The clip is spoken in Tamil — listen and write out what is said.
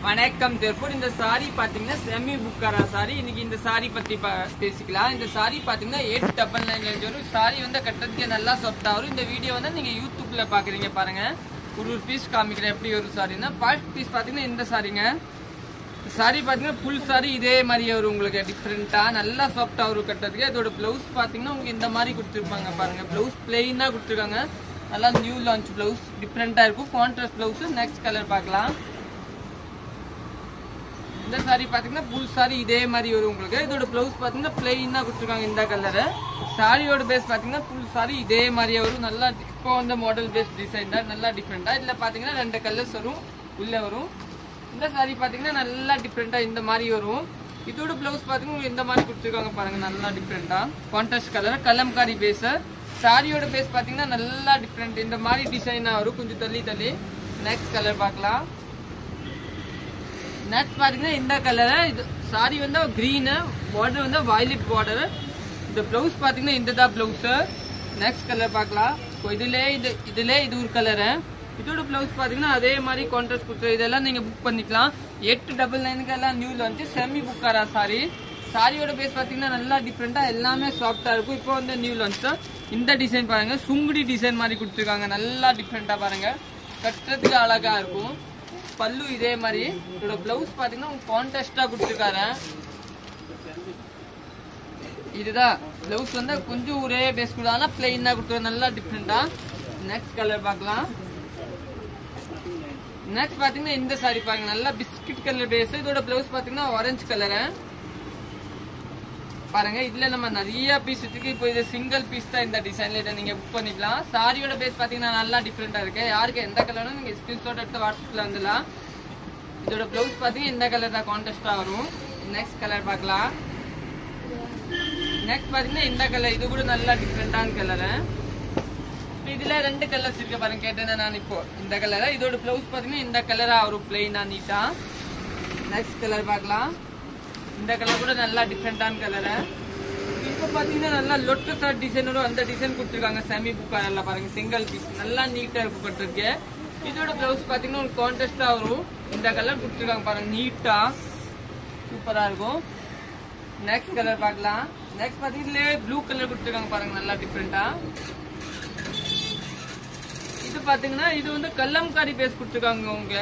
வணக்கம் திருப்பூர். இந்த சாரி பாத்தீங்கன்னா செமி புக்காரா சாரி. இன்னைக்கு இந்த சாரி பத்தி பேசிக்கலாம். இந்த சாரி பாத்தீங்கன்னா 899 வரும். சாரி வந்து கட்டுறதுக்கு நல்லா சாஃப்டா வரும். இந்த வீடியோ வந்து நீங்க யூடியூப்ல பாக்குறீங்க பாருங்க. ஒரு பீஸ் காமிக்கிறேன் எப்படி ஒரு சாரின்னா. ஃபர்ஸ்ட் பீஸ் பாத்தீங்கன்னா இந்த சாரிங்க. சாரி பாத்தீங்கன்னா ஃபுல் சாரி இதே மாதிரியே வரும். உங்களுக்கு டிஃப்ரெண்டா நல்லா சாஃப்டா வரும் கட்டுறதுக்கு. இதோட பிளவுஸ் பாத்தீங்கன்னா உங்களுக்கு இந்த மாதிரி கொடுத்துருப்பாங்க பாருங்க. பிளவுஸ் பிளெயினா கொடுத்துருக்காங்க. நல்லா நியூ லான்ச் பிளவுஸ் டிஃப்ரெண்டா இருக்கும். Contrast blouse. நெக்ஸ்ட் கலர் பார்க்கலாம். இந்த சாரி பாத்தீங்கன்னா ஃபுல் சாரி இதே மாதிரி வரும் உங்களுக்கு. இதோட பிளவுஸ் பாத்தீங்கன்னா பிளெயினா கொடுத்துருக்காங்க இந்த கலரு. சாரியோட பேஸ் பாத்தீங்கன்னா ஃபுல் சாரி இதே மாதிரியே வரும். நல்லா இப்போ வந்து மாடல் பேஸ் டிசைன் தான் நல்லா டிஃப்ரெண்டா. இதுல பாத்தீங்கன்னா 2 கலர்ஸ் வரும் உள்ள வரும். இந்த சாரி பாத்தீங்கன்னா நல்லா டிஃப்ரெண்டா இந்த மாதிரி வரும். இதோட பிளவுஸ் பாத்தீங்கன்னா இந்த மாதிரி கொடுத்துருக்காங்க பாருங்க. நல்லா டிஃப்ரெண்டா கான்ட்ராஸ்ட் கலர் கலம்காரி பேஸ். சாரியோட பேஸ் பாத்தீங்கன்னா நல்லா டிஃப்ரெண்ட் இந்த மாதிரி டிசைனா வரும். கொஞ்சம் தள்ளி நெக்ஸ்ட் கலர் பார்க்கலாம். நெக்ஸ்ட் பாத்தீங்கன்னா இந்த கலர். இது சாரி வந்து கிரீன் பார்டர் வந்து வயலட் பார்டர். இந்த பிளவுஸ் பாத்தீங்கன்னா இந்த தான் பிளவுஸ். நெக்ஸ்ட் கலர் பார்க்கலாம். இதுல இது ஒரு கலரு. இதோட பிளவுஸ் பாத்தீங்கன்னா அதே மாதிரி கான்ட்ராஸ்ட் கொடுத்து இதெல்லாம் நீங்க புக் பண்ணிக்கலாம். 899 எல்லாம் நியூல வந்து செமி புக்காரா சாரி. சாரியோட பேஸ் பாத்தீங்கன்னா நல்லா டிஃப்ரெண்டா எல்லாமே சாஃப்டா இருக்கும். இப்போ வந்து நியூ லான்ச் இந்த டிசைன் பாருங்க. சுங்குடி டிசைன் மாதிரி கொடுத்துருக்காங்க. நல்லா டிஃப்ரெண்டா பாருங்க. கட்டுறதுக்கு அழகா இருக்கும். பல்லு இதே மாதிரி. இதோட பிளவுஸ் பாத்தீங்கன்னா கான்ட்ராஸ்டா கொடுத்துருக்காரு. இதுதான் பிளவுஸ் வந்து கொஞ்சம் ஒரே பேஸ் கொடுத்தா பிளெயினா கொடுத்துருக்காங்க. நல்லா டிஃப்ரெண்டா. நெக்ஸ்ட் கலர் பார்க்கலாம். நெக்ஸ்ட் பாத்தீங்கன்னா இந்த சாரி பாருங்க. நல்லா பிஸ்கட் கலர் பேஸ். இதோட பிளவுஸ் பாத்தீங்கன்னா ஆரஞ்சு கலரு பாருங்க. இதுல நம்ம நிறைய பீஸ் இருக்கு. இப்போ இது சிங்கிள் பீஸ் தான் இந்த டிசைன்ல. இதை நீங்க புக் பண்ணிக்கலாம். சாரியோட பேஸ் பாத்தீங்கன்னா நல்லா டிஃப்ரெண்டா இருக்கு. யாருக்கு எந்த கலரும் நீங்க ஸ்கிரீன்ஷாட் எடுத்து வாட்ஸ்அப்ல வந்துடலாம். இதோட பிளவுஸ் பாத்தீங்கன்னா இந்த கலர் தான் கான்ட்ராஸ்டா வரும். நெக்ஸ்ட் கலர் பார்க்கலாம். நெக்ஸ்ட் பாத்தீங்கன்னா இந்த கலர். இது கூட நல்லா டிஃப்ரெண்டான கலரு. இதுல 2 கலர்ஸ் இருக்கு பாருங்க. கேட்டேன்னா நான் இப்போ இந்த கலர். இதோட பிளவுஸ் பாத்தீங்கன்னா இந்த கலரா வரும் பிளெயினா நீட்டா. நெக்ஸ்ட் கலர் பார்க்கலாம். இந்த கலர் கூட நல்லா டிஃப்ரெண்டான கலரு. இப்போ பாத்தீங்கன்னா நல்லா லொட்டு சாட் டிசைன் வரும். அந்த டிசைன் கொடுத்துருக்காங்க செமி புக்காரல்ல பாருங்க. சிங்கிள் பீஸ் நல்லா நீட்டா இருக்கும் கட்டுறதுக்கு. இதோட பிளவுஸ் பாத்தீங்கன்னா ஒரு கான்ட்ராஸ்டா வரும். இந்த கலர் கொடுத்துருக்காங்க பாருங்க. நீட்டா சூப்பரா இருக்கும். நெக்ஸ்ட் கலர் பார்க்கலாம். நெக்ஸ்ட் பாத்தீங்கன்னா ப்ளூ கலர் கொடுத்துருக்காங்க பாருங்க. நல்லா டிஃப்ரெண்டா. இது பாத்தீங்கன்னா இது வந்து கல்லம்காரி பேஸ் கொடுத்துருக்காங்க. உங்க